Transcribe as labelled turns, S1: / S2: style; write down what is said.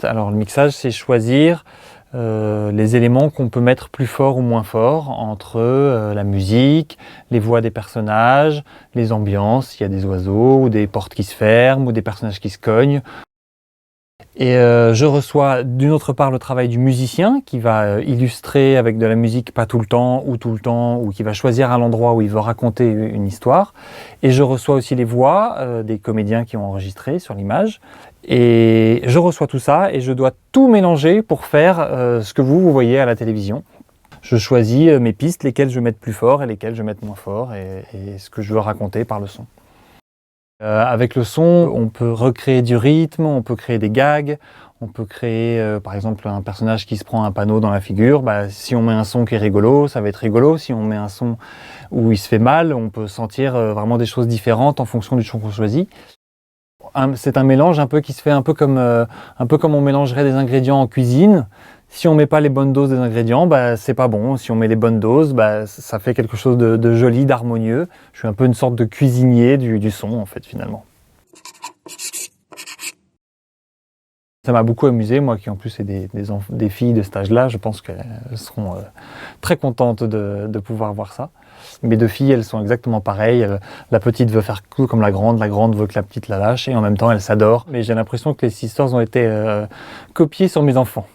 S1: mixte. Alors le mixage, c'est choisir les éléments qu'on peut mettre plus fort ou moins fort entre la musique, les voix des personnages, les ambiances, il y a des oiseaux ou des portes qui se ferment ou des personnages qui se cognent. Et je reçois d'une autre part le travail du musicien qui va illustrer avec de la musique pas tout le temps, ou qui va choisir à l'endroit où il veut raconter une histoire. Et je reçois aussi les voix des comédiens qui ont enregistré sur l'image. Et je reçois tout ça et je dois tout mélanger pour faire ce que vous voyez à la télévision. Je choisis mes pistes, lesquelles je vais mettre plus fort et lesquelles je vais mettre moins fort, et ce que je veux raconter par le son. Avec le son, on peut recréer du rythme, on peut créer des gags, on peut créer par exemple un personnage qui se prend un panneau dans la figure. Si on met un son qui est rigolo, ça va être rigolo. Si on met un son où il se fait mal, on peut sentir vraiment des choses différentes en fonction du son qu'on choisit. C'est un mélange un peu qui se fait un peu comme on mélangerait des ingrédients en cuisine. Si on met pas les bonnes doses des ingrédients, c'est pas bon. Si on met les bonnes doses, ça fait quelque chose de joli, d'harmonieux. Je suis un peu une sorte de cuisinier du son, en fait, finalement. Ça m'a beaucoup amusé, moi qui en plus ai des filles de cet âge-là. Je pense qu'elles seront très contentes de pouvoir voir ça. Mes deux filles, elles sont exactement pareilles. La petite veut faire tout comme la grande veut que la petite la lâche, et en même temps, elles s'adorent. Mais j'ai l'impression que les Sisters ont été copiées sur mes enfants.